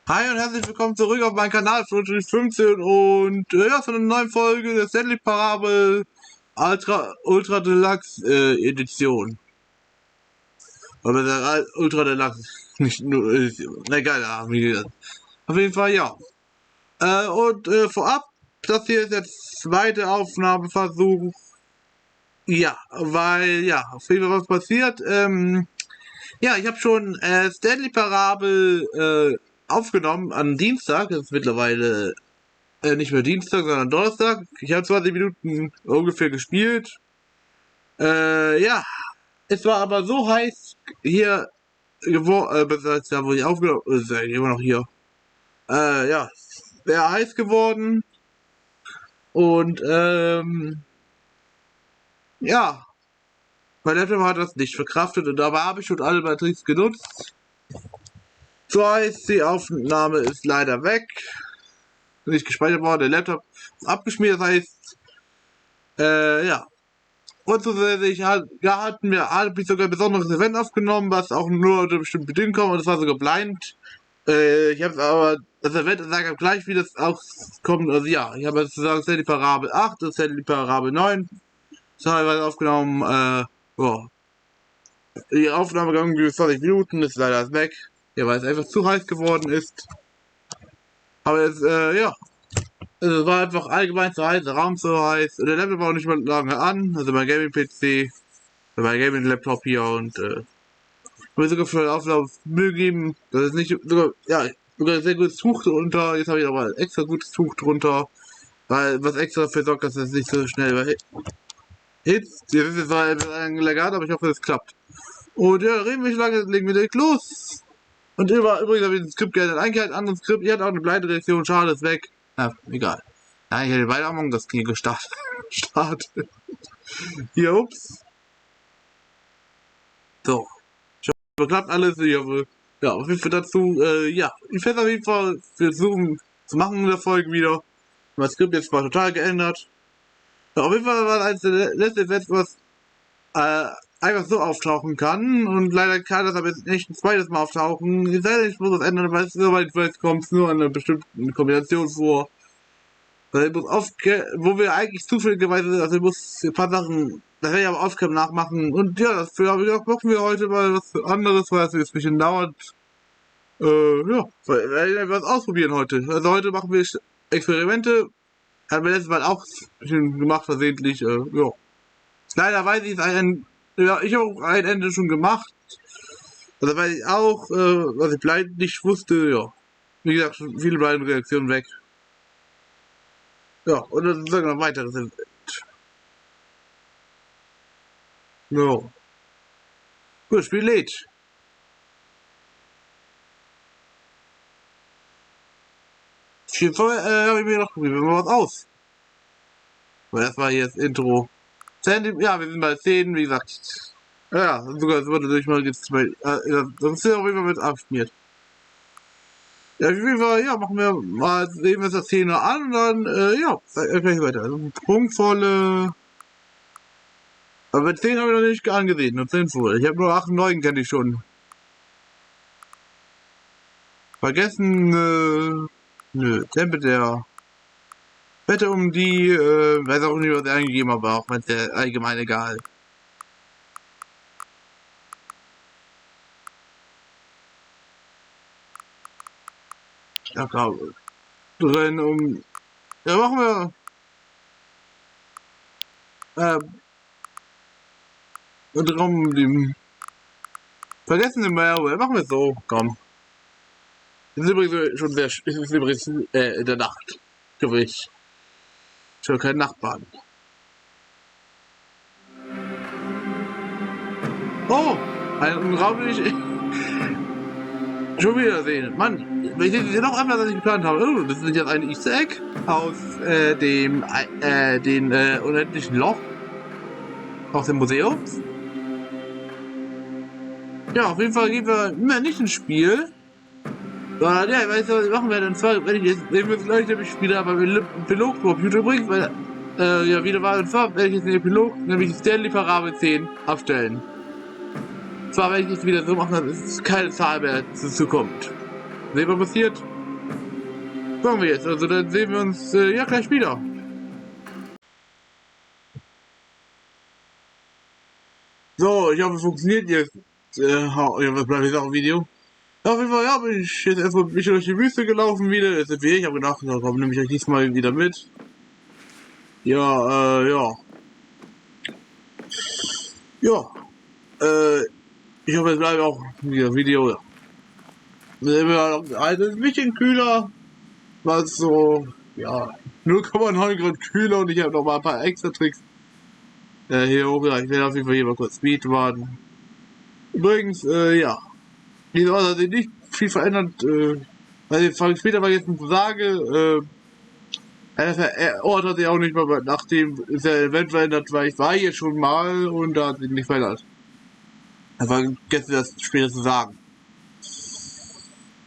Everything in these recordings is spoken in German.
Hi und herzlich willkommen zurück auf meinem Kanal Fernsehen 15 und ja, zu einer neuen Folge der Stanley Parable Ultra Deluxe Edition. Oder der Ultra Deluxe, nicht nur Edition. Egal, ja, wie gesagt. Auf jeden Fall, ja. Vorab, das hier ist der zweite Aufnahmeversuch. Ja, weil, ja, auf jeden Fall was passiert. Ja, ich habe schon Stanley Parable aufgenommen am Dienstag. Das ist mittlerweile nicht mehr Dienstag, sondern Donnerstag. Ich habe 20 Minuten ungefähr gespielt. Ja, es war aber so heiß hier geworden, da wo ich aufgenommen ist ja immer noch hier. Ja, sehr heiß geworden. Und ja, mein Laptop hat das nicht verkraftet und dabei habe ich schon alle Batterien genutzt. So heißt, die Aufnahme ist leider weg. Nicht gespeichert worden, der Laptop ist abgeschmiert, das heißt, ja. Und zusätzlich habe ich sogar ein besonderes Event aufgenommen, was auch nur unter bestimmten Bedingungen kommt, und das war sogar blind. Ich habe aber, das Event sagt gleich, wie das auch kommt, also ja, ich habe sozusagen Stanley Parable 8 und Stanley Parable 9 teilweise aufgenommen, ja. Die Aufnahme ging irgendwie 20 Minuten, ist leider weg, ja, weil es einfach zu heiß geworden ist. Aber jetzt, ja. Also es war einfach allgemein zu heiß, der Raum zu heiß. Und der Laptop war auch nicht mal lange an. Also mein Gaming-PC, mein Gaming-Laptop hier und ich will sogar für den Auflauf Mühe geben. Das ist nicht sogar, ja, sogar ein sehr gutes Tuch drunter. Jetzt habe ich aber ein extra gutes Tuch drunter. Weil was extra dafür sorgt, dass es nicht so schnell hitzt. Jetzt ist es zwar ein Legat, aber ich hoffe, es klappt. Und ja, reden wir nicht lange, legen wir direkt los. Und übrigens habe ich das Skript gerne eingehalten, anderes Skript, ihr habt auch eine Bleidreaktion, schade, ist weg. Ja, egal. Ja, ich hätte beide Among das Knie gestartet. Hier, ups. So. Ich hoffe, klappt alles. Ich hoffe, ja, auf jeden Fall dazu, ja. Ich werde auf jeden Fall versuchen zu machen in der Folge wieder. Das Skript jetzt mal total geändert. Ja, auf jeden Fall war eines der letzten Events, was, einfach so auftauchen kann. Und leider kann das aber jetzt nicht ein zweites Mal auftauchen. Ich sei denn, ich muss das ändern, weil es soweit vielleicht kommt es nur an einer bestimmten Kombination vor. Weil ich muss wo wir eigentlich zufälligerweise, also ich muss ein paar Sachen, das werde ich aber Aufgaben nachmachen. Und ja, dafür habe ich gedacht, machen wir heute mal was anderes, weil es jetzt ein bisschen dauert. Ja, werde ich was ausprobieren heute. Also heute machen wir Experimente. Haben wir letztes Mal auch gemacht, versehentlich, ja. Leider weiß ich, ja, ich habe auch ein Ende schon gemacht. Also weiß ich auch, was ich blind nicht wusste, ja. Wie gesagt, schon viele blind Reaktionen weg. Ja, und dann sagen wir noch weiteres Event. No. Gut, Spiel lädt. Habe ich mir noch probiert, wir machen was aus. Aber das war hier das Intro. Ja, wir sind bei 10, wie gesagt. Ja, sogar es wurde durch mal jetzt das ist ja auf jeden Fall mit abschmiert. Ja, auf jeden Fall, ja, machen wir mal, sehen wir uns das Szene an und dann, ja, gleich weiter. Also, prunkvolle. Aber mit 10 habe ich noch nicht angesehen, nur 10 voll. Ich habe nur 8 und 9 kenne ich schon. Vergessen, nö, Tempel der. Wette um die, weiß auch nicht, was er eingegeben hat, aber auch wenn es allgemein egal. Ja, glaube drin um. Ja, machen wir. Und um die. Vergessen den Malware, machen wir es so, komm. Es ist übrigens schon sehr. Es ist übrigens in der Nacht. Für ich. Schon kein Nachbarn. Oh! Ein Raum, den ich schon wieder sehen. Mann, ich sehe noch einmal, was ich geplant habe. Oh, das ist jetzt ein Easter Egg aus dem unendlichen Loch aus dem Museum. Ja, auf jeden Fall gehen wir nicht ins Spiel. Sondern ja, ich weiß nicht, was ich machen werde. Und zwar, wenn ich jetzt sehen wir gleich nämlich wieder beim Epilog-Computer übrigens, weil ja wieder war und zwar werde ich jetzt den Epilog, nämlich Stanley Parable 10 abstellen. Zwar werde ich jetzt wieder so machen, dass es keine Zahl mehr dazu kommt. Sehen wir passiert? Machen wir jetzt. Also dann sehen wir uns ja gleich wieder. So, ich hoffe, es funktioniert jetzt. Was bleibt jetzt auch im Video? Auf jeden Fall, ja, bin ich jetzt erstmal ein bisschen durch die Wüste gelaufen wieder. Jetzt sind wir hier. Ich habe gedacht, da komm, nehme ich euch diesmal wieder mit. Ja, ja. Ja. Ich hoffe, es bleibt auch wieder Video. Ja. Also ein bisschen kühler. Was so, ja, 0,9 Grad kühler und ich habe noch mal ein paar extra Tricks hier hoch. Ja, ich werde auf jeden Fall hier mal kurz Speed warten. Übrigens, ja. Diese Orte hat sich nicht viel verändert, weil später, weil ich jetzt sage, der Ort hat sich auch nicht mal, nachdem ist der Event verändert, weil ich war hier schon mal und da hat sich nicht verändert. Ich vergesse das später zu sagen.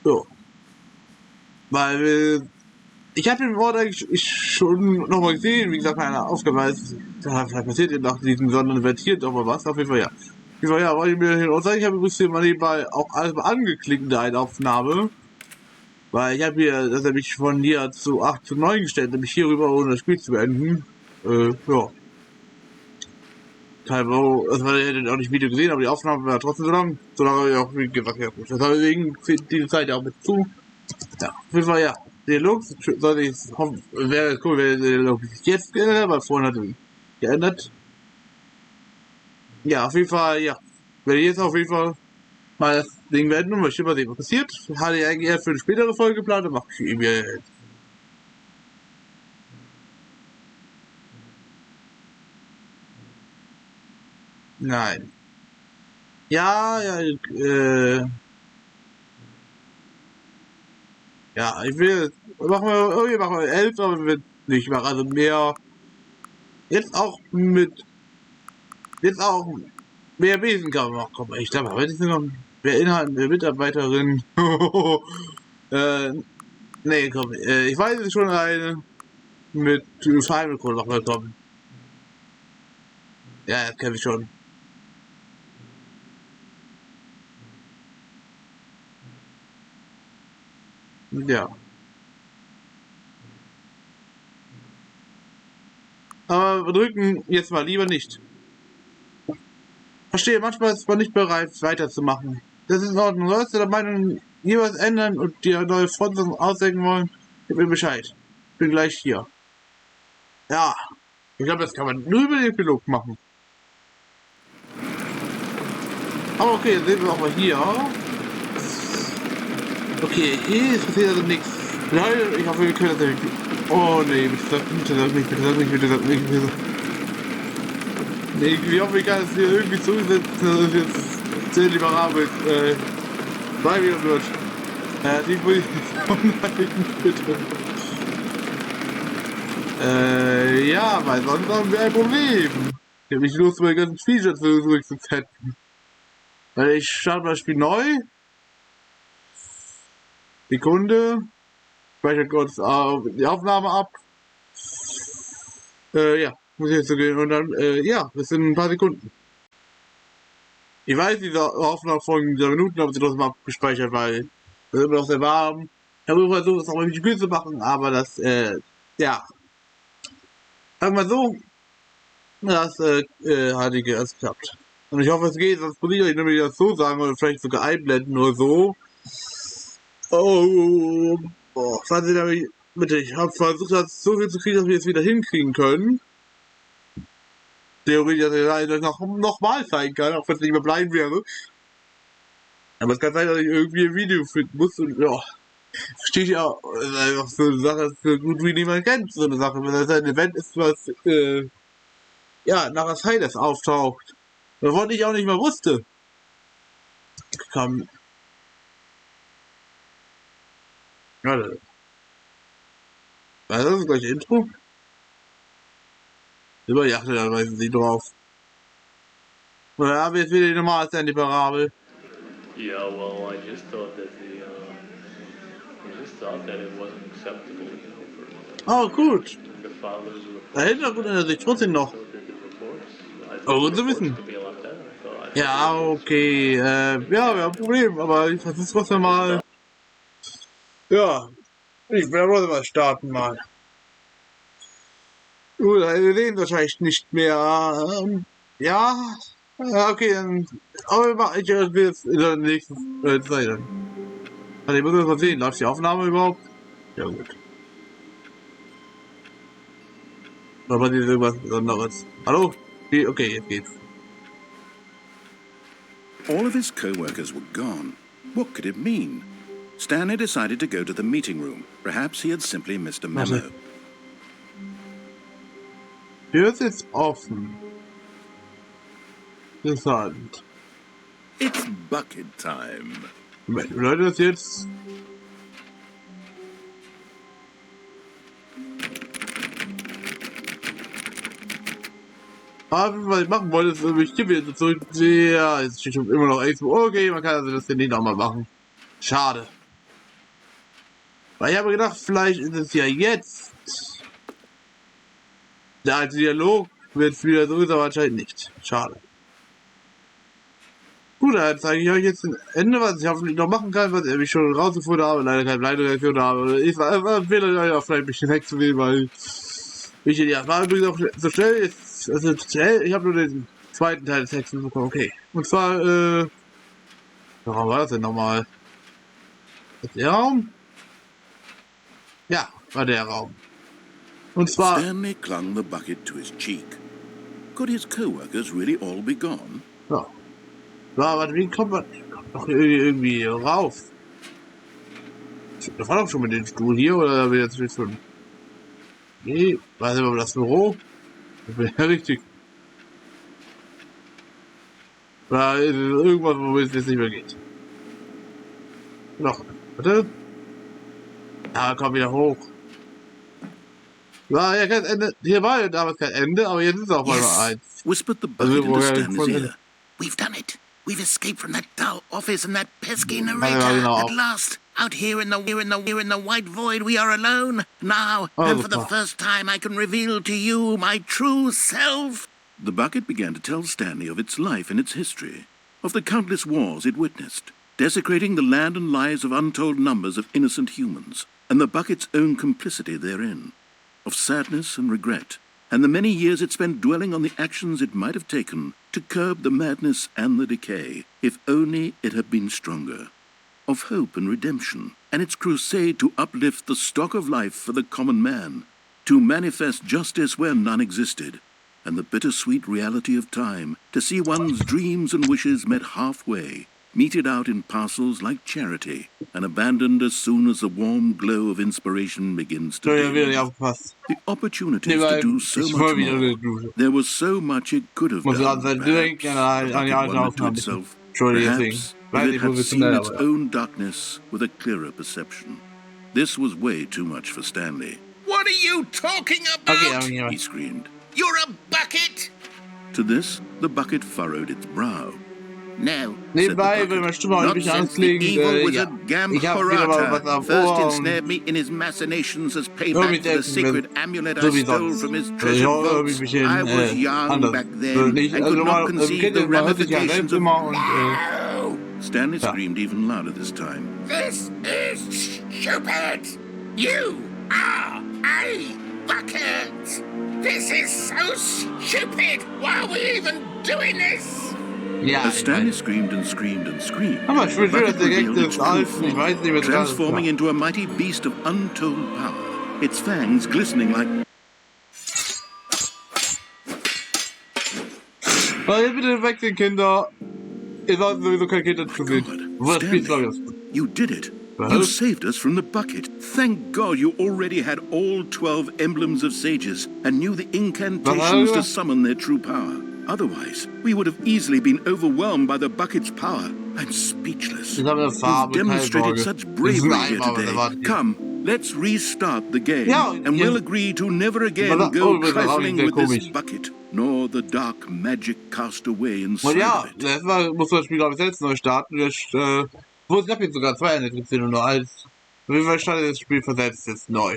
So. Weil, ich habe den Ort eigentlich schon nochmal gesehen, wie gesagt, meine Aufgabe ist, da passiert nach diesem Sonderevent hier doch mal was, auf jeden Fall ja. Auf jeden Fall ja, wollte ich mir auch sagen, ich habe übrigens hier mal nebenbei auch alles mal angeklickt in der Aufnahme. Weil ich habe hier, dass er mich von hier zu 8 zu 9 gestellt, nämlich hier rüber, ohne das Spiel zu beenden. Ja. Teilweise, also weil ihr hättet auch nicht Video gesehen, aber die Aufnahme war trotzdem so lang. So lange habe ich auch, wie gesagt, ja gut. Deswegen zählt diese Zeit ja auch mit zu. Ja, auf jeden Fall, ja. Deluxe, sollte ich hoffen, wäre cool, wenn der Deluxe sich jetzt geändert, weil vorhin hat er sich geändert. Ja, auf jeden Fall, ja. Werde ich jetzt auf jeden Fall mal das Ding beenden und möchte mal sehen, was passiert. Hatte ich eigentlich erst für eine spätere Folge geplant, dann mache ich eben jetzt. Nein. Ja, ja, ja, ich will, irgendwie machen wir 11, aber wir werden nicht machen, also mehr, jetzt auch mit, jetzt auch mehr Wesen kann man machen, komm, ich glaube, wenn ich noch mehr Inhalt, mehr Mitarbeiterin, äh, nee, komm, ich weiß es schon eine, mit Final Code noch mal kommen. Ja, das kenne ich schon. Ja. Aber wir drücken jetzt mal lieber nicht. Verstehe, manchmal ist man nicht bereit, weiterzumachen. Das ist in Ordnung. Sollst du der Meinung jeweils ändern und dir neue Fronten ausdenken wollen, gib mir Bescheid. Bin gleich hier. Ja, ich glaube, das kann man nur über den Pilot machen. Aber okay, dann sehen wir auch mal hier. Okay, hier ist passiert also nichts. Leute, ich hoffe, wir können das nicht. Oh nee, bitte sag nicht, bitte sag nicht, bitte sag nicht, bitte sag nicht, bitte sag nicht. Nee, ich hoffe, ich kann es hier irgendwie zusetzen, dass es jetzt 10 Liberabel beibehalten wird. Die Position bitte. Ja, weil sonst haben wir ein Problem. Ich habe nicht Lust, meine ganzen Features zurückzusetzen. Weil ich starte das Spiel neu. Sekunde. Speichert kurz die Aufnahme ab. Ja, muss ich jetzt so gehen und dann, ja, das sind ein paar Sekunden. Ich weiß, diese Aufnahme von dieser Minuten haben sie trotzdem abgespeichert, weil das ist immer noch sehr warm. Ich habe versucht, das auch mal nicht gut zu machen, aber das, ja. Sagen wir so, das, hat nicht erst geklappt. Und ich hoffe, es geht, sonst muss ich euch nämlich das so sagen oder vielleicht sogar einblenden oder so. Oh, fahren Sie damit, bitte, ich habe versucht, das so viel zu kriegen, dass wir es wieder hinkriegen können. Theoretisch, dass ich das noch mal zeigen kann, auch wenn es nicht mehr bleiben wäre. Aber es kann sein, dass ich irgendwie ein Video finden muss und ja, verstehe ich auch. Das ist einfach so eine Sache, das ist so gut wie niemand kennt, so eine Sache. Wenn das ein Event ist, was, ja, nach der Zeit das auftaucht. Wovon ich auch nicht mal wusste. Komm. Warte. Was ist das gleiche Intro? Über Yachte, da weisen sie drauf. Oder haben wir jetzt wieder die normale Stanley Parable? Yeah, well, I just thought that it wasn't acceptable, Oh, gut. the fathers of the Der Hintergrund ändert sich trotzdem noch. thought that the reports, Oh, gut zu wissen. could be a lot better. Ja, okay, ja, wir haben ein Problem, aber ich versuch's trotzdem mal. Ja. Ich werde mal starten mal. Wir sehen wahrscheinlich nicht mehr. Ja. Okay, dann. Aber ich will jetzt in der nächsten Zeit dann. Also ich muss jetzt mal sehen, läuft die Aufnahme überhaupt? Ja gut. Aber passiert irgendwas Besonderes. Hallo? Okay, jetzt geht's. All of his co-workers were gone. What could it mean? Stanley decided to go to the meeting room. Perhaps he had simply missed a memo. Tür ist jetzt offen. Interessant. It's bucket time. Leute, das jetzt. Aber was ich machen wollte, ist, ich gebe jetzt zurück. Ja, es steht schon immer noch echt. Okay, man kann also das hier nicht nochmal machen. Schade. Weil ich habe gedacht, vielleicht ist es ja jetzt. Der alte Dialog wird es wieder so, ist aber anscheinend nicht. Schade. Gut, dann zeige ich euch jetzt ein Ende, was ich hoffentlich noch machen kann, was ich schon rausgefunden habe, leider keine Bleibreaktion habe. Ich empfehle euch auch vielleicht ein bisschen wegzunehmen, weil ich ja, war übrigens auch so schnell, ist, also schnell, ich habe nur den zweiten Teil des Textes bekommen, okay. Und zwar, warum war das denn nochmal? Ist der Raum? Ja, war der Raum. Und zwar... Stanley clung the bucket to his cheek. Could his co-workers really all be gone? Ja. Ja, aber wie kommt man doch irgendwie rauf? Das war doch schon mit dem Stuhl hier, oder wird jetzt schon... Nee, weiß nicht, ob das Büro? Das wäre ja richtig. Da ist irgendwas, wo es jetzt nicht mehr geht. Noch, bitte? Ja, komm wieder hoch. War ja kein Ende. Hier war ja damals kein Ende, aber jetzt ist auch mal eins. Whispered the bucket into Stanley's ear. We've done it. We've escaped from that dull office and that pesky narrator. At last, out here in the white void, we are alone. Now, and for the first time, I can reveal to you my true self. The bucket began to tell Stanley of its life and its history, of the countless wars it witnessed, desecrating the land and lives of untold numbers of innocent humans, and the bucket's own complicity therein, of sadness and regret, and the many years it spent dwelling on the actions it might have taken to curb the madness and the decay, if only it had been stronger, of hope and redemption, and its crusade to uplift the stock of life for the common man, to manifest justice where none existed, and the bittersweet reality of time, to see one's dreams and wishes met halfway, meted out in parcels like charity, and abandoned as soon as the warm glow of inspiration begins to dim. The opportunities to do so much more. There was so much it could have done. Perhaps to itself, perhaps if it had seen its own darkness with a clearer perception. This was way too much for Stanley. What are you talking about? He screamed. You're a bucket! To this, the bucket furrowed its brow. No, nebenbei will meine Stimme ein bisschen anklingen. Ja. Ich habe wieder mal was am first Ohr. ensnared me in his machinations as payback for the secret amulet I stole from his treasure vaults. I was young back then and could not conceive the ramifications of... No! Stanley screamed even louder this time. This is stupid! You are a bucket! This is so stupid! Why are we even doing this? Ja, as Stanley screamed and screamed and screamed, aber ich fühle, dass der Gag des Alten, ich weiß nicht, was transforming into a mighty beast of untold power, its fangs glistening like... Jetzt bitte weg den Kinder. Ihr sollt sowieso keine Kinder zu sehen. Was spielst du jetzt? You did it. You saved us from the bucket. Thank God you already had all 12 emblems of sages and knew the incantations to summon their true power. Otherwise, we would have easily been overwhelmed by the bucket's power. I'm speechless. You've demonstrated such bravery here today. Come, let's restart the game, and we'll agree to never again go trifling with this bucket, nor the dark magic cast away inside of it. Ja, das muss das Spiel, glaube ich, selbst neu starten. Ich habe jetzt sogar 2 Ende und nur eins. Auf jeden Fall startet das Spiel versetzt jetzt neu.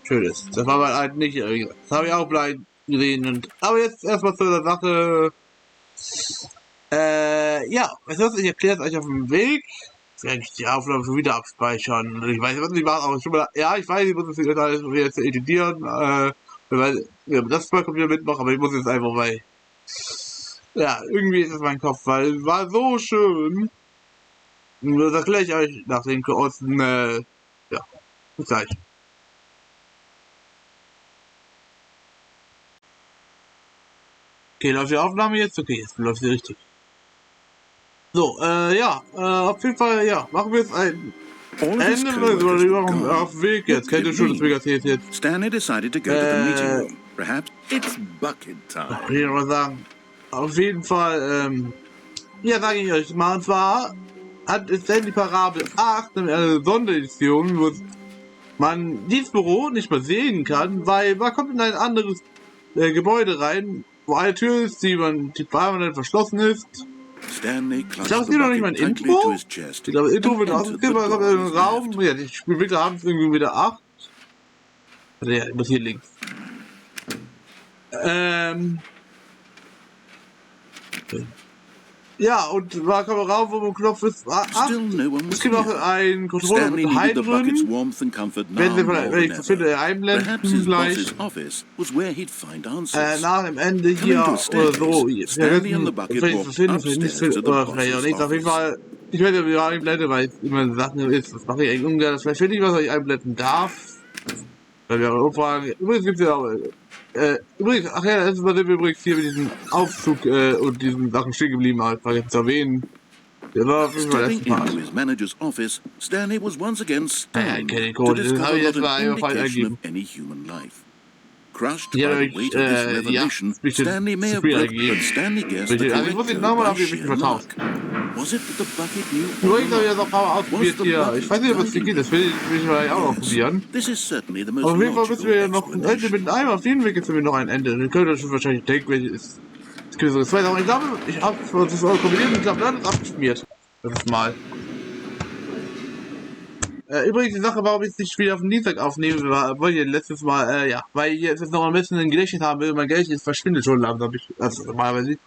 Schönes. Das war mal halt nicht, das habe ich auch blind gesehen. Und, aber jetzt erstmal zu der Sache. Ja, weißt du was, ich erkläre es euch auf dem Weg. werde ich die Aufnahme schon wieder abspeichern. Ich weiß nicht, was auch schon mal. Ja, ich weiß, ich muss das alles jetzt editieren. Weil ja, das kommt wieder mit noch, aber ich muss jetzt einfach, weil. Ja, irgendwie ist es mein Kopf, weil es war so schön. Und das erkläre ich euch nach den kurzen, ja, bis gleich. Okay, läuft die Aufnahme jetzt? Okay, jetzt läuft sie richtig. So, ja, auf jeden Fall, ja, machen wir jetzt ein Ende auf Weg jetzt. Kennt ihr schon das Megathek jetzt? Stanley decided to go to the meeting room. Perhaps it's bucket time. Ich will mal sagen, auf jeden Fall, ja, sage ich euch mal, und zwar hat Stanley Parable 8 eine Sonderedition, wo man dieses Büro nicht mehr sehen kann, weil man kommt in ein anderes Gebäude rein, wo eine Tür ist, die permanent verschlossen ist. Stanley Ich glaube, es ist noch nicht mal ein Intro. Ich glaube, das Intro wird ausgegeben, aber kommt in den Raum. Ja, die Spielwege haben es irgendwie wieder 8. Ja, das hier links. Ja, und war kommt Raum, wo ein Knopf ist. Es gibt auch einen Controller mit Heim drin. Wenn ich finde, einblenden gleich. Nach dem Ende hier oder so. Wenn ich es finde, oder vielleicht auch nicht. Auf jeden Fall, ich werde wieder einblenden, weil es immer Sachen ist. Das mache ich eigentlich ungern. Vielleicht finde ich, was ich einblenden darf. Weil wir auch fragen. Übrigens gibt es ja auch. Übrigens, ach ja, das ist übrigens hier mit diesem Aufzug und diesen Sachen stehen geblieben, halt, vergessen zu erwähnen. Der war auf jeden Fall letztes Mal. Stanley was once again stunned to discover not an indication of any human life. Crushed Ja, by the weight of this revelation, Stanley may have wept, but Stanley guessed that also ich muss nicht nochmal auf die mich vertauscht. Was it that the bucket knew? Übrigens habe ich das auch ein paar Mal ausprobiert hier. Ich weiß nicht, ob es hier geht, das will ich vielleicht auch noch probieren. This is certainly the most Auf jeden Fall müssen wir ja noch ein logical Ende mit einem, auf jeden Weg jetzt haben wir noch ein Ende. Ihr könnt euch schon wahrscheinlich denken, welches es gibt so zwei Sachen. Ich glaube, ich habe das auch kombiniert und ich glaube, dann ist abgeschmiert. Das ist mal. Übrigens die Sache, warum ich nicht wieder auf den Dienstag aufnehme, war, wollte ich letztes Mal, ja, weil ich jetzt noch ein bisschen ein Gedächtnis haben will, mein Gedächtnis verschwindet schon langsam, also normalerweise nicht.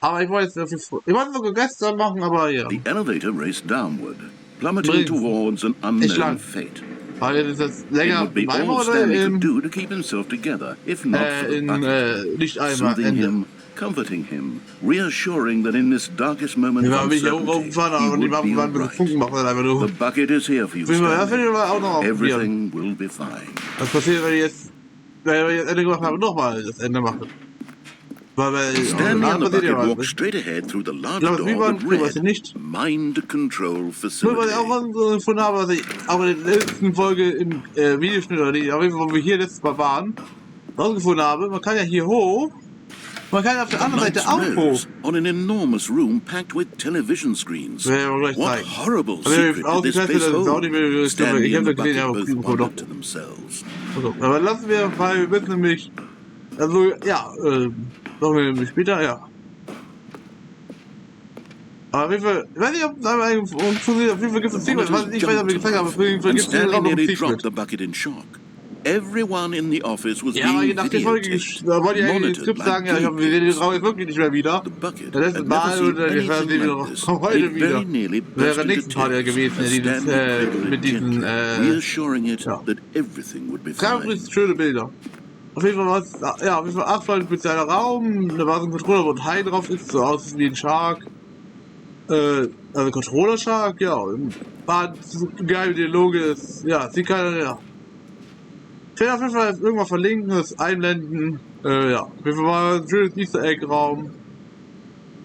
Aber ich wollte es sogar gestern machen, aber ja. The elevator raced downward, plummeting towards an unknown fate. Weil das ist länger It would be all Stanley could do to keep himself together, if not for the bucket, nicht einmal soothing Ende. him, comforting him, reassuring that in this darkest moment Wir of haben mich ja uncertainty, hochgefahren, he aber die would be Waffen alright. Funken machen dann einfach nur. The bucket is here for you, Das finde Stanley. ich auch noch ausprobieren. Everything will be fine. Was passiert, wenn ich jetzt Ende gemacht habe und nochmal das Ende mache? Weil Stanley and the passiert ja bucket walked was. straight ahead through the large Ja, door wie man that weiß ich read nicht. Mind Control Nur Facility. weil ich auch was so gefunden habe, was ich auch in der letzten Folge im Videoschnitt oder nicht, auf jeden Fall, wo wir hier letztes Mal waren, rausgefunden habe, man kann ja hier hoch, man kann auf der anderen Seite auch hoch. Lights on an enormous room packed with television screens. Ja, aber gleich What zeigen. horrible Also, secret did this ausgetestet, place das ist auch hold? nicht mehr, Stanley ich and habe the gesehen, bucket ja, both aber wondered to themselves. also, aber lassen wir, weil wir wissen nämlich, also, ja, machen wir nämlich später, ja. Aber auf jeden Fall, ich weiß nicht, ob es einmal funktioniert, auf jeden Fall gibt es ein Secret, ich weiß nicht, ob ich gezeigt habe, auf jeden Fall And gibt es hier Stanley auch noch ein nearly dropped Secret. the bucket in shock. Everyone in the office was Ja, aber being nach der Folge, videotaped, da wollte ich eigentlich im monitored Skript sagen, ja, like wir sehen den tapes. Raum jetzt wirklich nicht mehr wieder. The bucket Das letzte had never Mal seen oder wir werden anything wieder like this. heute It wieder. very nearly Wäre burst nächsten into Part ja tears gewesen, as dieses, Stanley cradled mit it diesen, gently, reassuring it ja. that everything would be Ganz fine. schöne Bilder. Auf jeden Fall war es, ja, auf jeden Fall Asphalt mit seiner Raum, da war so ein Controller, wo ein Hai drauf ist, so aus wie ein Shark. Also Controller Shark, ja, war geil, Dialoge, ist, ja, sieht keiner, ja. Ich werde auf jeden Fall irgendwann verlinken, das einblenden, ja. Auf jeden Fall war ein schönes Easter Egg Raum.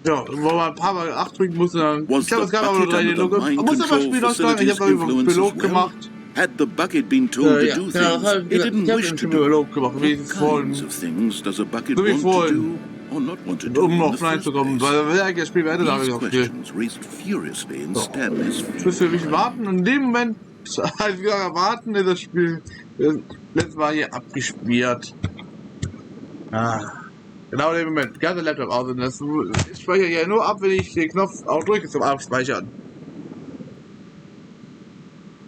Ja, wo man ein paar Mal 8 drücken musste, dann, ich glaube, es gab aber nur 3 Dialoge. Man muss aber Spiel aussagen, ich habe einen Pilot gemacht. Had the bucket been told Ja, to do genau, things it didn't wish to do? Pilot gemacht, wie es What vorhin, kinds of things does a bucket so wie want to vorhin. do or not want to do um in noch the first reinzukommen, place? weil wir eigentlich das Spiel beendet haben. These Ich questions raced furiously in Stanley's muss für mich warten und in dem Moment, als wir warten, ist das Spiel letztes Mal hier abgespielt. Genau in dem Moment, ganze Laptop aus und das speichere ich ja nur ab, wenn ich den Knopf auch drücke zum Abspeichern.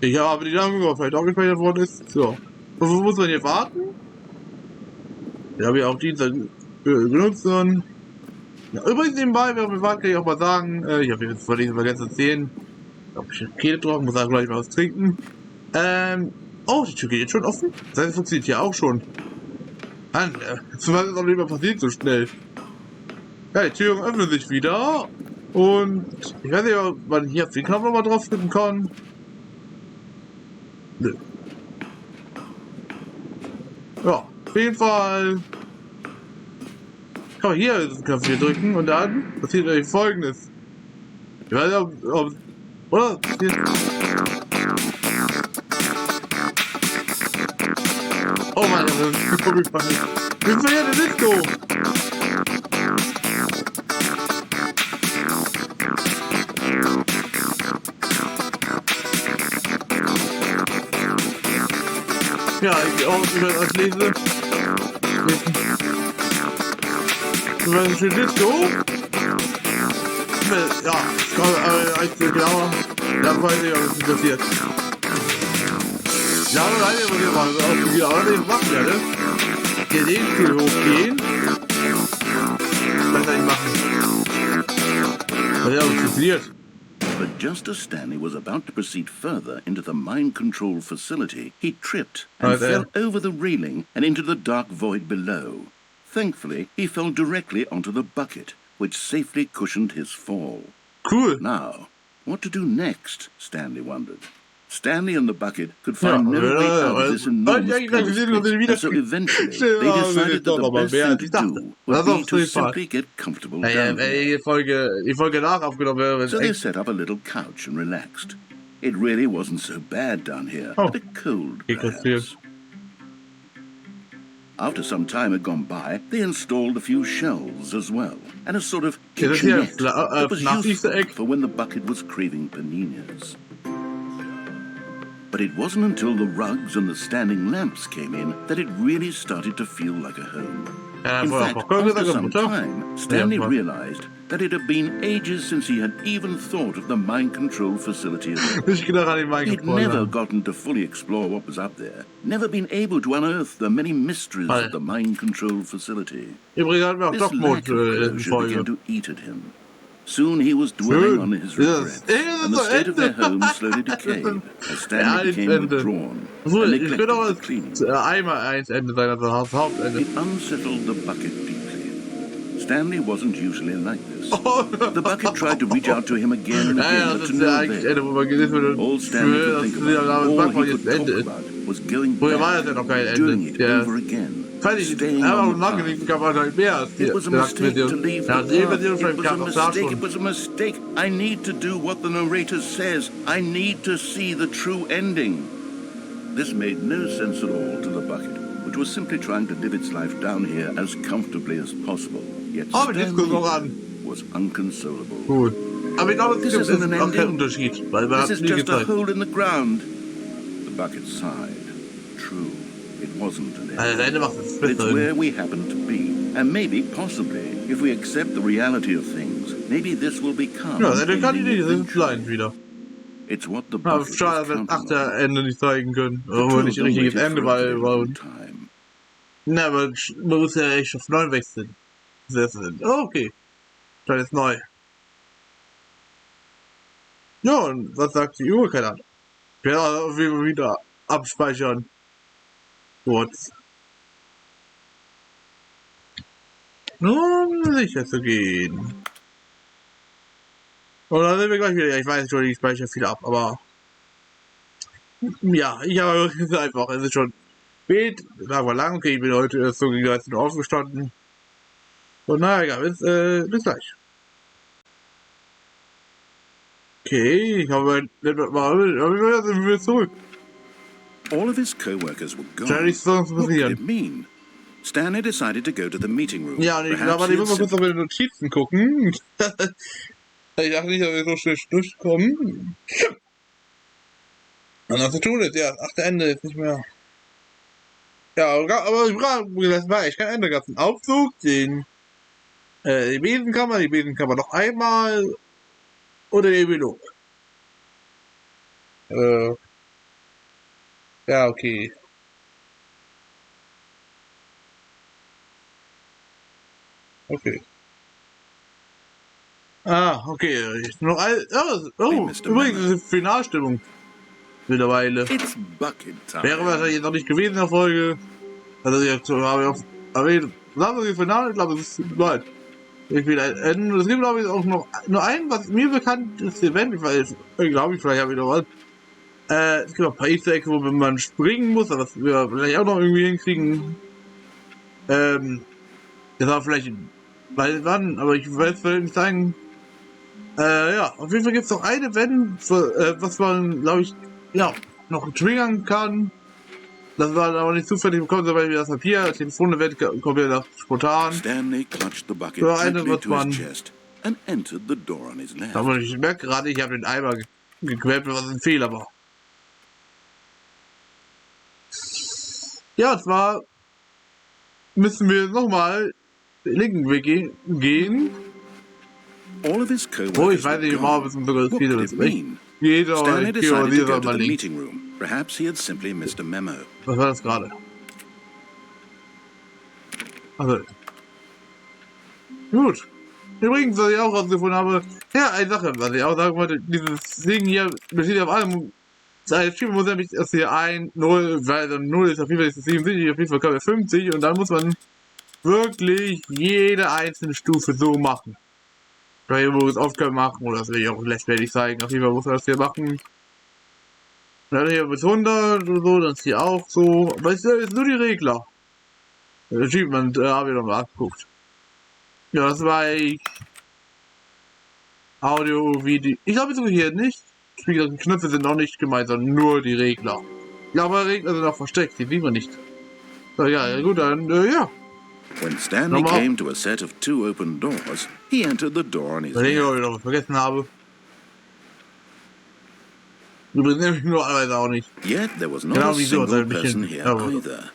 Ich habe aber die Namen vielleicht auch gespeichert worden ist. So. Wofür muss man hier warten? Ja, habe ich auch Dienstag genutzt und ja, übrigens nebenbei, während wir warten, kann ich auch mal sagen, ich habe jetzt vergessen zu erzählen. Hab ich Kehle getrunken, muss auch gleich was trinken. Oh, die Tür geht jetzt schon offen? Das heißt, es funktioniert hier auch schon. Mann, was ist auch nicht mehr passiert so schnell? Ja, die Türen öffnen sich wieder. Und ich weiß nicht, ob man hier auf den Knopf nochmal drauf drücken kann. Nö. Ja, auf jeden Fall kann man hier diesen Knopf hier drücken und dann passiert euch Folgendes. Ich weiß nicht, oder? Oh Mann, das ist vorgefallen. Wir sind ja der Disco. Ja, ich auch, ich werde das lesen. Wir werden schön Disco. Ja, ich kann eigentlich genau. Ja, weiß ich, was passiert. Ja, nein, ich muss hier mal ausprobieren, aber das machen wir, ne? Hier den Stuhl hochgehen. Was soll ich machen? Das hat ja funktioniert. But just as Stanley was about to proceed further into the mind control facility, he tripped and fell over the railing and into the dark void below. Thankfully, he fell directly onto the bucket, which safely cushioned his fall. Cool. Now, what to do next, Stanley wondered. Stanley and the bucket could find no way out of this enormous pit, and so eventually they decided that the best thing to do would be to simply get comfortable down there. So they set up a little couch and relaxed. It really wasn't so bad down here, a bit cold perhaps. After some time had gone by, they installed a few shelves as well, and a sort of kitchenette that was useful for when the bucket was craving paninis. But it wasn't until the rugs and the standing lamps came in that it really started to feel like a home. In fact, after some time, Stanley realized that it had been ages since he had even thought of the mind control facility at all. He'd never gotten to fully explore what was up there, never been able to unearth the many mysteries of the mind control facility. This lack of closure began to eat at him. Soon he was dwelling on his regrets, and the state of their home slowly decayed as Stanley became withdrawn and neglected the cleaning. It unsettled the bucket deeply. Stanley wasn't usually like this. The bucket tried to reach out to him again and again, but to no avail. All Stanley could think about, all he could talk about, was going back, doing it over again. Staying on the path. It was a mistake to leave the path. It was a mistake. I need to do what the narrator says. I need to see the true ending. This made no sense at all to the bucket, which was simply trying to live its life down here as comfortably as possible. Yet Stanley was unconsolable. Cool. This isn't an ending. This is just a hole in the ground. The bucket sighed. True. It wasn't an end. But it's where we happen to be. And maybe, possibly, if we accept the reality of things, maybe this will become... Ja, seine Kandidaten sind klein wieder. It's what the bucket was schade, dass wir das Ende nicht zeigen können. Aber nicht richtiges Ende, weil... Na, aber man muss ja echt auf 9 wechseln. Oh, okay. Dann ist neu. Ja, und was sagt die Uhr? Keine Ahnung. Ich werde auf jeden Fall wieder abspeichern. Kurz. Nun sicher zu gehen. Und dann sind wir gleich wieder. Ich weiß schon, ich speichere viel ab, aber ja, ich habe einfach, es ist schon spät, sagen wir lang, okay, ich bin heute erst so gegen 13 Uhr aufgestanden. Und naja, egal, bis gleich. Okay, ich habe mal zurück. All of his co-workers were gone. What did it mean? Stanley decided to go to the meeting room. Ja, und ich glaube, ich muss mal kurz auf meine Notizen gucken. Ich dachte nicht, dass wir so schnell durchkommen. Und was zu tun ist, ja, das 8. Ende ist nicht mehr. Ja, aber das war echt kein Ende. Gab es einen Aufzug, die Besenkammer noch einmal oder den Epilog. Ja, okay. Okay. Ah, okay. Noch ein. Oh, übrigens ist Finalstimmung. Mittlerweile. Wäre wahrscheinlich noch nicht gewesen in der Folge. Also, jetzt habe ich auch erwähnt. Sagen wir das Finale, ich glaube, es ist bald. Ich will ein Ende. Es gibt, glaube ich, auch noch nur ein, was mir bekannt ist, Event. Ich weiß, glaube ich, vielleicht habe ich noch was. Es gibt auch ein paar Easter Eggs, wo man springen muss, aber das wir vielleicht auch noch irgendwie hinkriegen. Das war vielleicht bald wann, aber ich weiß vielleicht nicht sagen. Ja, auf jeden Fall gibt es noch ein Event, was man, glaube ich, ja, noch triggern kann. Das war aber nicht zufällig bekommen, weil wir das Papier, das Telefon-Event kommt ja noch spontan. Stanley clutched the bucket tightly to his chest and entered the door on his left. Aber ich merke gerade, ich habe den Eimer gequält, was ein Fehler war. Ja, zwar müssen wir nochmal den linken Weg gehen. All of his Oh, ich weiß nicht, ob es sogar das Video ist. Jeder Stanley decided to go to mal the links. meeting room. Perhaps he had simply missed a memo. Was war das gerade? Also. Gut. Übrigens, was ich auch rausgefunden habe, ja, eine Sache, was ich auch sagen wollte, dieses Ding hier besteht auf allem. Das Schieben muss nämlich erst hier 1, 0, weil dann 0 ist auf jeden Fall ist 77, auf jeden Fall kann 50 und dann muss man wirklich jede einzelne Stufe so machen. Weil hier muss Aufgaben machen oder das will ich auch letztendlich zeigen. Auf jeden Fall muss man das hier machen. Dann hier bis 100 oder so, dann ist hier auch so. Aber es ist nur die Regler. Achievement habe ich noch mal abgeguckt. Ja, das war Audio, Video. Ich glaube sogar hier nicht. Wie gesagt, die Knöpfe sind noch nicht gemeint, sondern nur die Regler. Ja, aber Regler sind auch versteckt, die sieht man nicht. So, ja, gut, dann, ja. When Stanley came to a set of 2 open doors, he entered the door on his Wenn ich left. noch was vergessen habe. Übrigens nehme ich nur teilweise auch nicht. Yet there was not a single person here either.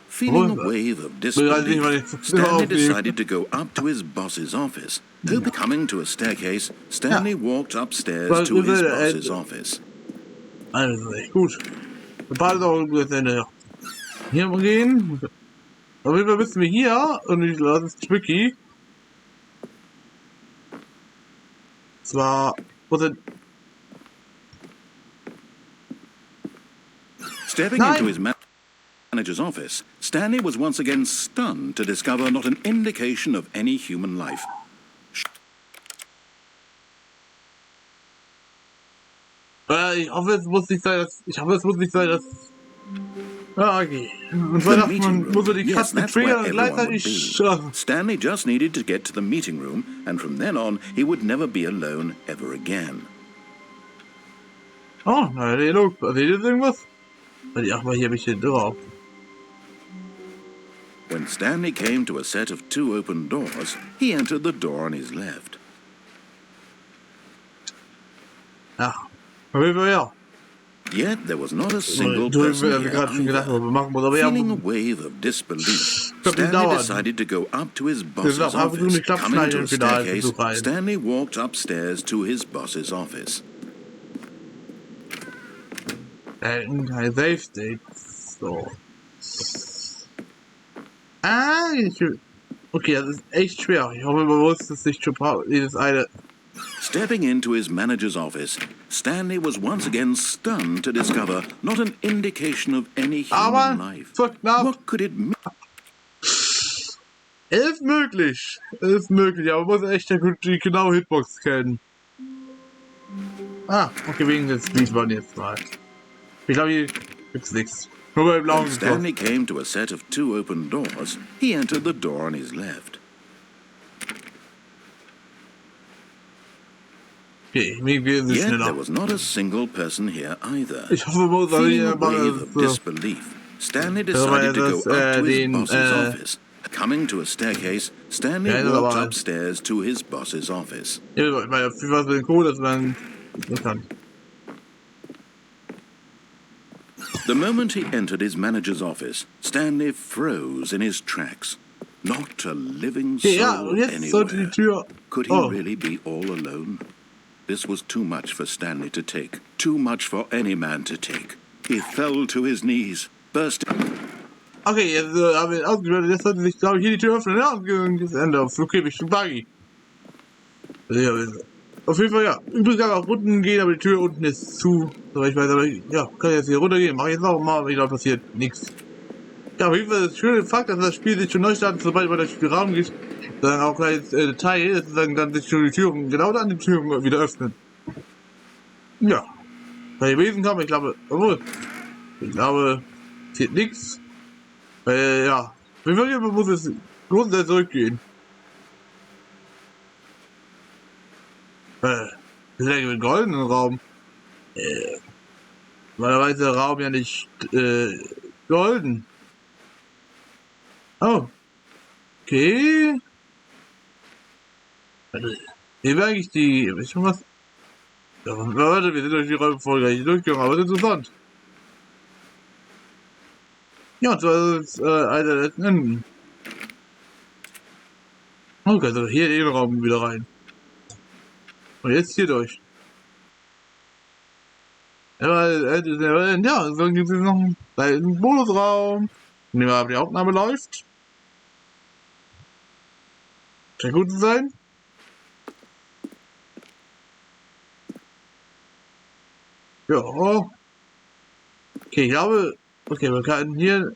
Feeling a wave of disbelief, Stanley decided to go up to his boss's office. Though coming to a staircase, Stanley walked upstairs to his boss's office. Also, echt gut. Ein paar Augen bis Ende. Hier gehen. Auf jeden Fall müssen wir hier, und ich lasse es tricky. Zwar, Stepping into his manager's office, Stanley was once again stunned to discover not an indication of any human life. Ich hoffe, es muss nicht sein, dass... Ja, okay. Und zwar dachte man, muss er die Katzen triggern und gleichzeitig... Stanley just needed to get to the meeting room, and from then on, he would never be alone ever again. Oh, na, Deluxe. Seht ihr irgendwas? Ach mal, hier ein bisschen drauf. When Stanley came to a set of 2 open doors, he entered the door on his left. Ja, ja. Yet there was not a single person here either. Feeling a wave of disbelief, Stanley decided to go up to his boss's office. Coming to a staircase, Stanley walked upstairs to his boss's office. Kein Safe State. So. Okay, das ist echt schwer. Ich hoffe, man wusste es nicht schon jedes eine. Stepping into his manager's office, Stanley was once again stunned to discover not an indication of any human life. What could it mean? Ist möglich, aber man muss echt die genaue Hitbox kennen. Okay, wegen des Liedbahn jetzt mal. Ich glaube, hier gibt's nichts. Nur bei blauen. When Stanley came to a set of 2 open doors, he entered the door on his left. Okay, yet there was not a single person here either. Ich hoffe, man muss Feeling a wave of disbelief, Stanley decided to go up to his boss's office. Coming to a staircase, Stanley walked upstairs to his boss's office. Ja, ich meine, wie war es denn cool, dass man das kann. The moment he entered his manager's office, Stanley froze in his tracks. Not a living soul anywhere. Could he really be all alone? This was too much for Stanley to take. Too much for any man to take. He fell to his knees, burst. Okay, jetzt haben wir ausgewertet. Jetzt sollte sich, glaube ich, hier die Tür öffnen. Ja, das Ende auf. Okay, ich bin buggy. Ja, auf jeden Fall, ja. Übrigens kann auch unten gehen, aber die Tür unten ist zu. So, ich weiß, aber ja, kann jetzt hier runtergehen. Mach ich jetzt auch mal, aber ich glaube, passiert nichts. Ja, auf jeden Fall ist das schöne Fakt, dass das Spiel sich schon neu startet, sobald man durch den Raum geht. Dann auch als Teil, sozusagen dann sich schon die Türen, genau dann die Türen wieder öffnen. Ja. Bei den Wesen kann ich glaube, obwohl, ich glaube, passiert nichts. Ja. Wie viel muss es grundsätzlich zurückgehen? Das ist ja ein goldenen Raum. Normalerweise ist der Raum ja nicht golden. Oh. Okay. Hier wäre eigentlich die. Ist schon was? Ja, warte, wir sind durch die Räume voll gleich durchgegangen, aber das ist interessant. Ja, und zwar ist einer der letzten Enden. Okay, also hier in den Raum wieder rein. Und jetzt hier durch. Ja, so gibt es noch einen Bonusraum. Nehmen wir aber die Aufnahme läuft. Scheint gut zu sein. Ja. Okay, ich glaube. Okay, man kann hier.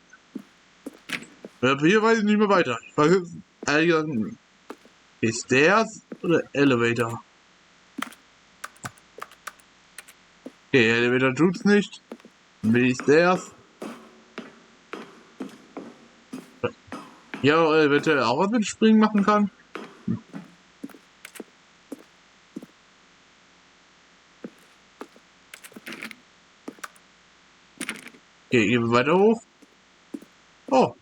Hier weiß ich nicht mehr weiter. Ich weiß jetzt. Ist Stairs oder Elevator? Okay, Elevator tut's nicht. Dann will ich Stairs. Ja, eventuell auch was mit Springen machen kann. Okay, gehen wir weiter hoch. Oh.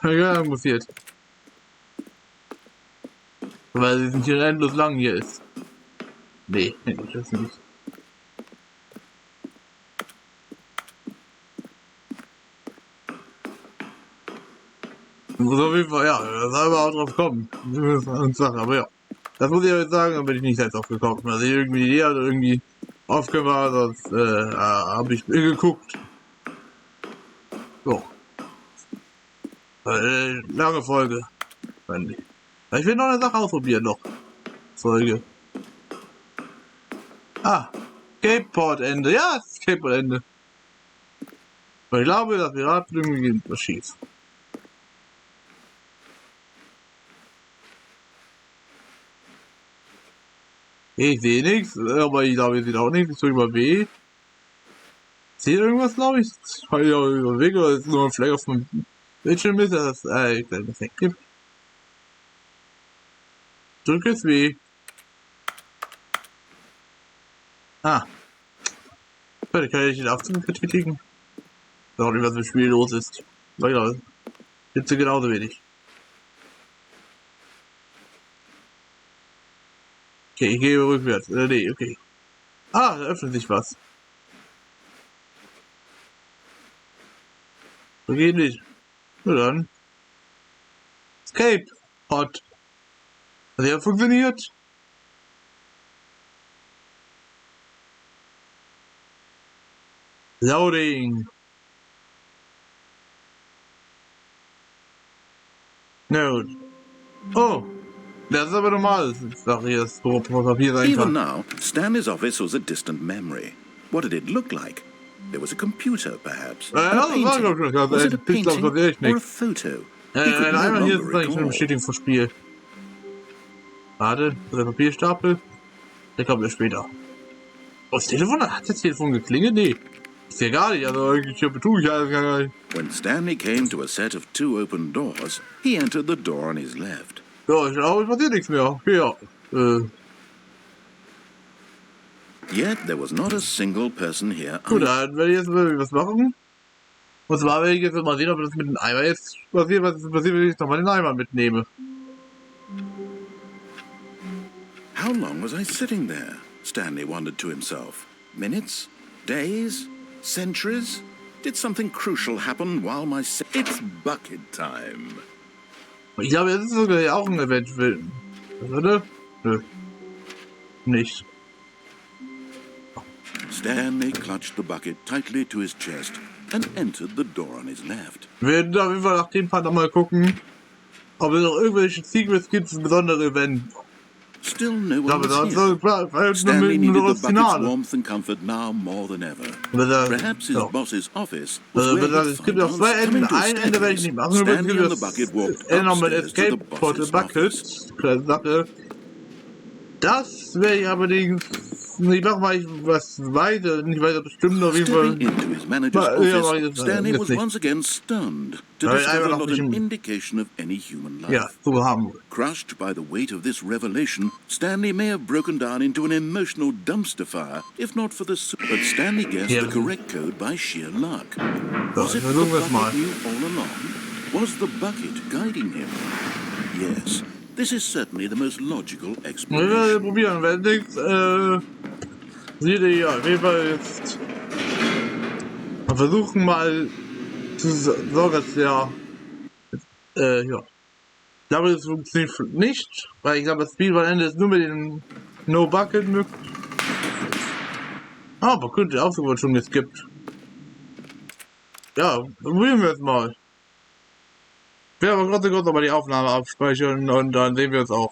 Ja, passiert. Weil sie sind hier endlos lang hier ist. Nee, das nicht. Muss auf jeden Fall, ja, da soll aber auch drauf kommen. Aber ja. Das muss ich aber jetzt sagen, dann bin ich nicht selbst aufgekommen. Also irgendwie die Idee hat irgendwie aufgemacht, sonst habe ich geguckt. So. Lange Folge. Ich will noch eine Sache ausprobieren noch. Folge. Ah. Skateboard-Ende. Ja, Skateboard-Ende. Aber ich glaube, das Piraten irgendwie geht was schief. Ich sehe nichts, aber ich glaube, ihr seht auch nichts. Ich drücke mal B. Seht ihr irgendwas, glaube ich? Habe ich auch überlegt, oder ist nur ein Fleck auf dem Bildschirm ist, das ich das nicht gibt. Drück jetzt W. Ah. Vielleicht kann ich den Aufzug betätigen. Ich weiß auch nicht, was im Spiel los ist. Aber ich glaube, jetzt genauso wenig. Okay, ich gehe rückwärts. Nee, okay. Ah, da öffnet sich was. So geht nicht. Na dann. Escape. Hot. Hat ja funktioniert. Loading. No. Oh. Das ist aber normal. Ich sag hier, das Papier sein kann. Even now, Stanley's office was a distant memory. What did it look like? There was a computer, perhaps. Ja, das war doch schon. Was it a painting or nicht. a photo? He could no Einmal hier longer ist eigentlich eine recall. Bestätigung vom Spiel. Warte, der Papierstapel. Der kommt ja später. Oh, das Telefon? Hat das Telefon geklingelt? Nee. Ist ja gar nicht, also ich betue ich alles gar nicht. When Stanley came to a set of two open doors, he entered the door on his left. Ja, ich glaube, es passiert nichts mehr. Ja. Yet there was not a single person here. Gut, dann werde ich jetzt mal was machen. Und zwar werde ich jetzt mal sehen, ob das mit dem Eimer jetzt passiert, was passiert, wenn ich nochmal den Eimer mitnehme. How long was I sitting there? Stanley wondered to himself. Minutes? Days? Centuries? Did something crucial happen while my... It's bucket time. Ich glaube, jetzt ist sogar auch ein Event-Film. Oder? Nö. Nicht. Stanley clutched the bucket tightly to his chest, and entered the door on his left. Wir werden auf jeden Fall nach dem Part nochmal gucken, ob es noch irgendwelche Secrets gibt, besondere Events. Still no one was here. Stanley needed the bucket's warmth and comfort now more than ever. Perhaps his boss's office was where he'd find out coming to a staircase. Stanley and the bucket walked upstairs to the boss's office. Das werde ich allerdings nicht machen, weil ich was weiß, nicht weiß, bestimmt auf jeden Fall. Stepping into his manager's office, Stanley was once again stunned to discover not an indication of any human life. Ja, so haben wir. Crushed by the weight of this revelation, Stanley may have broken down into an emotional dumpster fire, if not for the... But Stanley guessed the correct code by sheer luck. Was it the bucket knew all along? Was the bucket guiding him? Yes. This is certainly the most logical explanation. Wir werden probieren, wenn nichts, seht ihr ja, auf jeden Fall jetzt mal versuchen mal zu sorgen, dass ja, ja. Ich glaube, das funktioniert nicht, weil ich glaube, das Spiel am Ende ist nur mit dem No Bucket möglich. Aber könnte auch sogar schon geskippt. Ja, probieren wir es mal. Ich werde aber trotzdem kurz nochmal die Aufnahme abspeichern und dann sehen wir uns auch.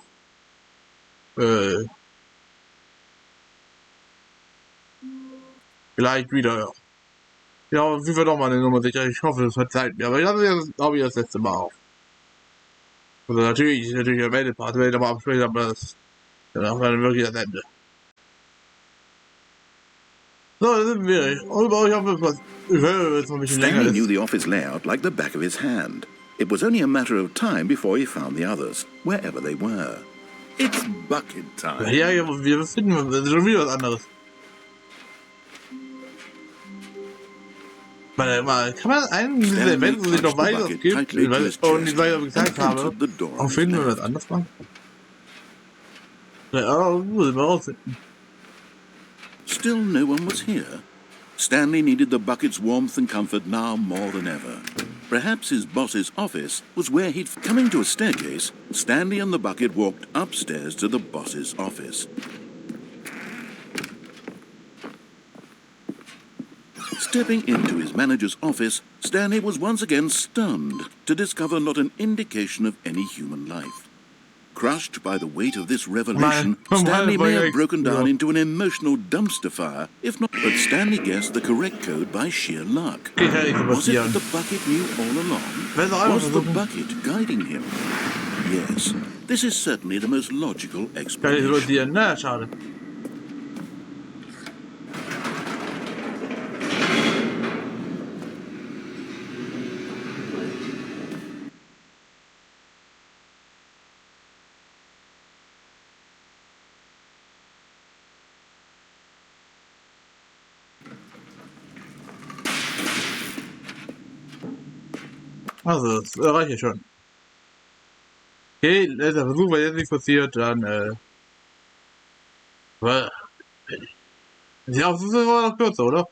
Vielleicht wieder, ja. Ja, wie wir doch mal eine Nummer sicher. Ich hoffe, das verzeiht mir. Aber ich hatte das, glaube ich, das letzte Mal auch. Also natürlich der Meldepart, werde ich aber absprechen, aber das danach dann wirklich das Ende. So, da sind wir. Und bei euch haben wir was. Ich höre jetzt noch ein bisschen länger. Stanley knew the office layout like the back of his hand. It was only a matter of time before he found the others, wherever they were. It's bucket time. Ja, wir finden schon wieder was anderes. Mal, kann man einen dieser Events, wo sich noch weiter gibt, weil ich auch nicht weiter gesagt habe, auch finden wir was anderes machen? Ja, muss ich mal rausfinden. Still no one was here. Stanley needed the bucket's warmth and comfort now more than ever. Perhaps his boss's office was where he'd... Coming to a staircase, Stanley and the bucket walked upstairs to the boss's office. Stepping into his manager's office, Stanley was once again stunned to discover not an indication of any human life. Crushed by the weight of this revelation, Stanley may have broken down into an emotional dumpster fire, if not... But Stanley guessed the correct code by sheer luck. Was it that the bucket knew all along? Was the bucket guiding him? Yes, this is certainly the most logical explanation. Schade. Also, das erreiche ich schon. Okay, letzter Versuch, weil jetzt nichts passiert, dann, ja, das ist aber noch kürzer, oder?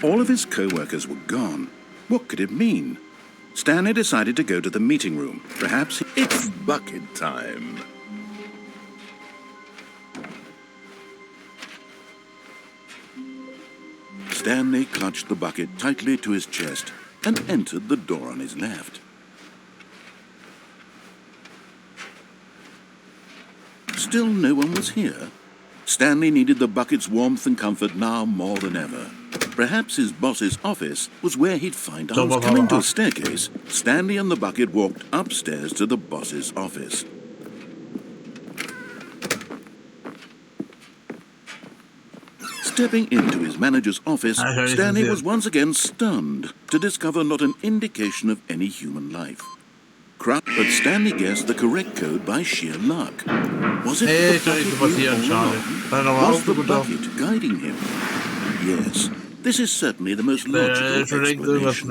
All of his co-workers were gone. What could it mean? Stanley decided to go to the meeting room. Perhaps it's bucket time. Stanley clutched the bucket tightly to his chest and entered the door on his left. Still no one was here. Stanley needed the bucket's warmth and comfort now more than ever. Perhaps his boss's office was where he'd find out. Coming to a staircase, Stanley and the bucket walked upstairs to the boss's office. Stepping into his manager's office, Stanley was once again stunned to discover not an indication of any human life. But Stanley guessed the correct code by sheer luck. Was it Was the bucket guiding him? Yes, this is certainly the most logical explanation.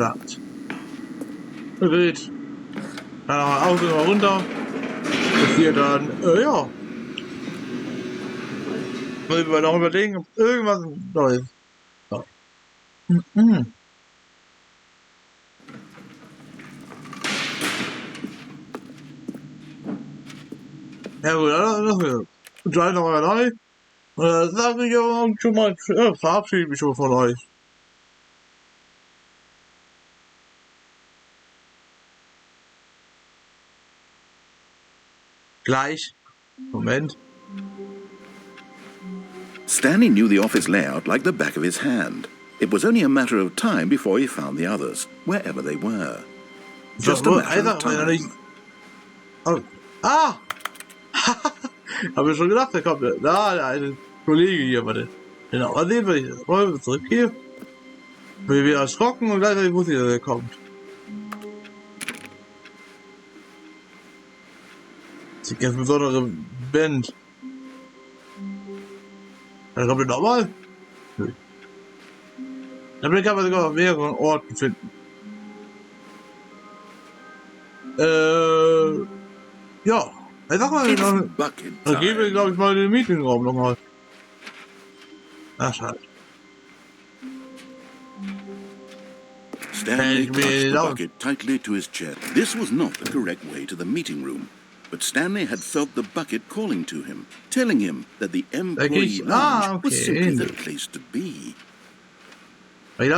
Gut. Dann nochmal auf und runter. Bis hier dann, ja. Müssen wir noch überlegen, ob irgendwas Neues. So. Ja gut, dann lassen wir. Entscheiden nochmal neu. Sage ich ja schon mal, verabschiede mich schon von euch. Gleich. Moment. Stanley knew the office layout like the back of his hand. It was only a matter of time before he found the others, wherever they were. Just a matter of time. Oh. Ah! Habe ich schon gedacht, da kommt der eine Kollege hier, warte. Genau, an den will ich wollen wir zurück hier. Bin wieder erschrocken und gleichzeitig wusste ich, dass er kommt. Das ist eine ganz besondere Band. Da kommt er nochmal? Nö. Damit kann man sogar auf mehreren Orten finden. Ja. Sag mal, dann gehen wir, glaube ich, mal in den Meetingraum nochmal. Ach, schade. Stanley clutched the bucket tightly to his chest. This was not the correct way to the meeting room, but Stanley had felt the bucket calling to him, telling him that the employee lounge was simply the place to be. And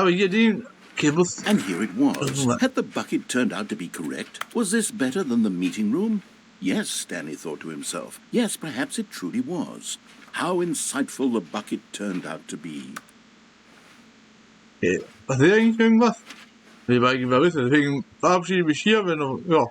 here it was. Had the bucket turned out to be correct? Was this better than the meeting room? Yes, Stanley thought to himself. Yes, perhaps it truly was. How insightful the bucket turned out to be. Was ist eigentlich irgendwas? Nee, weil ich nicht wissen. Deswegen verabschiede ich mich hier, wenn du, ja.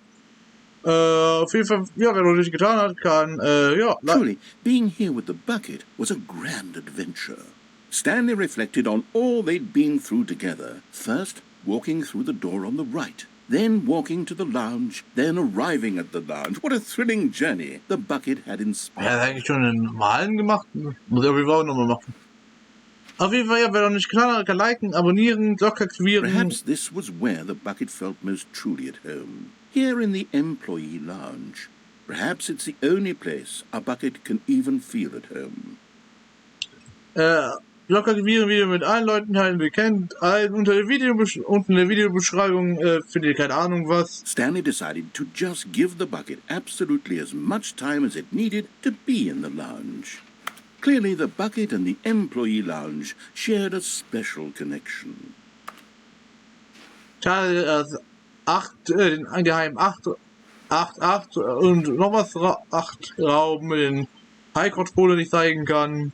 Auf jeden Fall, ja, wer noch nicht getan hat, kann, ja. Truly, being here with the bucket was a grand adventure. Stanley reflected on all they'd been through together. First, walking through the door on the right. Then walking to the lounge, then arriving at the lounge. What a thrilling journey the bucket had inspired. Ja, eigentlich schon einen normalen gemacht. Muss ich auf jeden Fall auch nochmal machen. Auf jeden Fall, ja, wer noch nicht getan hat, kann liken, abonnieren, Glocke aktivieren. Perhaps this was where the bucket felt most truly at home. Here in the employee lounge. Perhaps it's the only place a bucket can even feel at home. Glocke aktivieren, Video mit allen Leuten teilen, wir kennt. Unten in der Videobeschreibung findet ihr keine Ahnung was. Stanley decided to just give the bucket absolutely as much time as it needed to be in the lounge. Clearly, the bucket and the employee lounge shared a special connection. Schade, dass den geheimen 8 und noch was 8 Raum mit den High-Controller nicht zeigen kann.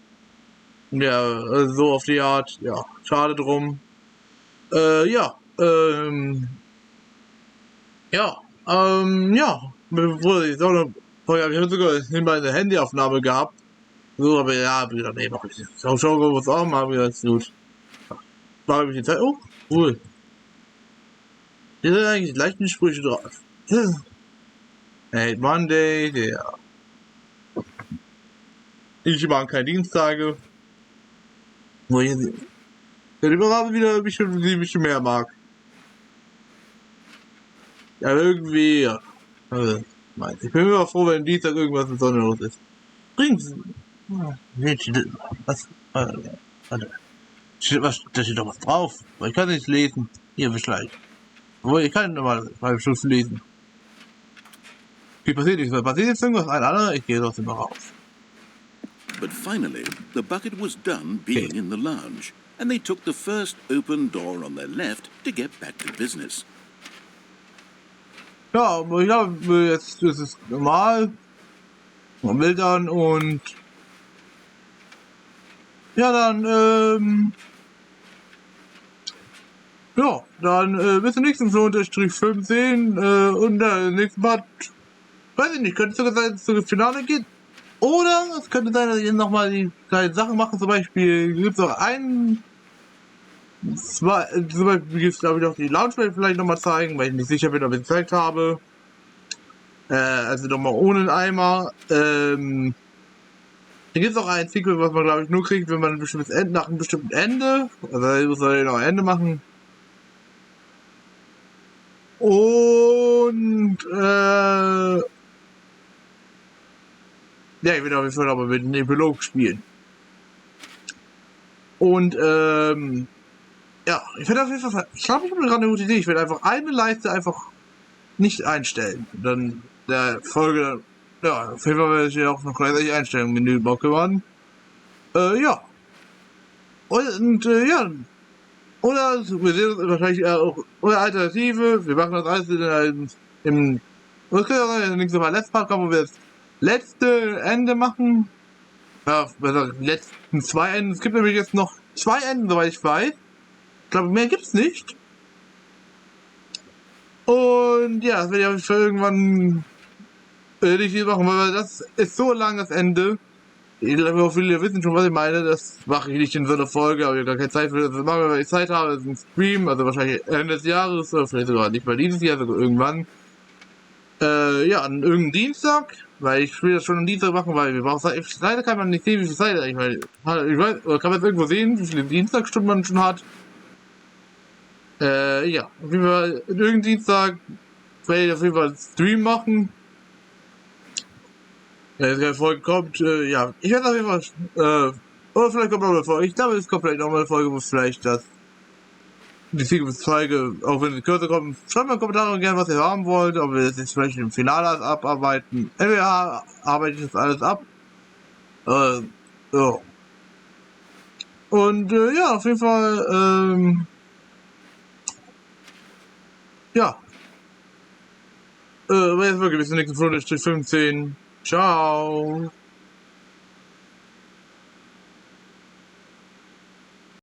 Ja, so auf die Art. Ja, schade drum. Ja, bevor ich habe sogar nebenbei eine Handyaufnahme gehabt. So, aber ja, hab ich gedacht, nee, mach ich nicht. Schau, was auch mal, hab ich gedacht, gut. War ich die Zeit, oh, cool. Hier sind eigentlich die leichten Sprüche drauf. Hey, Monday, der. Ich mag keine Dienstage. Wo ich der überall wieder ein bisschen mehr mag. Ja, irgendwie, ja. Also, ich bin immer froh, wenn Dienstag irgendwas Besonderes ist. Bringt's. Was? Warte. Da steht doch was drauf. Aber ich kann nicht lesen. Hier, vielleicht. Obwohl, ich kann mal 5 Stunden lesen. Wie passiert nichts? Passiert jetzt irgendwas? Ein anderer? Ich gehe trotzdem mal raus. But finally, the bucket was done being in the lounge, and they took the first open door on their left to get back to business. Ja, aber ich glaube, jetzt ist es normal. Man will dann und ja, dann, ja, dann bis zum nächsten Unterstrich 15 und der nächsten Part, weiß ich nicht, könnte sogar sein, dass es zum Finale geht. Oder es könnte sein, dass ich jetzt nochmal die kleinen Sachen mache. Zum Beispiel gibt es auch zum Beispiel gibt es, glaube ich, noch die Launchpad vielleicht nochmal zeigen, weil ich nicht sicher bin, ob ich es gezeigt habe. Also nochmal ohne den Eimer. Da gibt es auch ein Sequel, was man, glaube ich, nur kriegt, wenn man ein bestimmtes Ende, nach einem bestimmten Ende. Also ich muss da noch ein Ende machen. Und ja, ich will auf jeden Fall aber mit dem Epilog spielen. Und ja, ich werde auf jeden Fall, ich glaube, ich habe gerade eine gute Idee. Ich werde einfach eine Leiste einfach nicht einstellen. Dann der Folge, ja, auf jeden Fall werde ich hier auch noch gleichzeitig Einstellungen Menü kümmern. Ja. Und ja. Oder wir sehen uns wahrscheinlich auch, oder Alternative, wir machen das alles im was kann ja sein, dass nächstes Mal letztes Part kommen, wo wir das letzte Ende machen. Ja, besser die letzten 2 Enden. Es gibt nämlich jetzt noch 2 Enden, soweit ich weiß. Ich glaube, mehr gibt's nicht. Und ja, das werde ich auf jeden Fall irgendwann nicht viel machen, weil das ist so lang das Ende. Ich glaube, auch viele wissen schon, was ich meine. Das mache ich nicht in so einer Folge, aber ich habe gar keine Zeit für das. Das machen wir, wenn ich Zeit habe. Das ist ein Stream, also wahrscheinlich Ende des Jahres, oder vielleicht sogar nicht mal dieses Jahr, sogar irgendwann. Ja, an irgendeinem Dienstag, weil ich will das schon am Dienstag machen, weil wir brauchen Zeit. Leider kann man nicht sehen, wie viel Zeit ich meine. Ich weiß, oder kann man jetzt irgendwo sehen, wie viele Dienstagstunden man schon hat. Ja, auf jeden Fall, irgendeinen Dienstag werde ich auf jeden Fall einen Stream machen. Wenn jetzt keine Folge kommt, ja, ich werde auf jeden Fall, oder vielleicht kommt noch eine Folge. Ich glaube, es kommt vielleicht noch mal eine Folge, wo vielleicht die Sequels zeige, auch wenn es kürzer kommt. Schreibt mal in die Kommentare gerne, was ihr haben wollt, ob wir das jetzt vielleicht im Finale abarbeiten. Entweder arbeite ich das alles ab. Ja. Und, ja, auf jeden Fall, ja. Jetzt wirklich bis zur nächsten Folge, Strich 15. Ciao.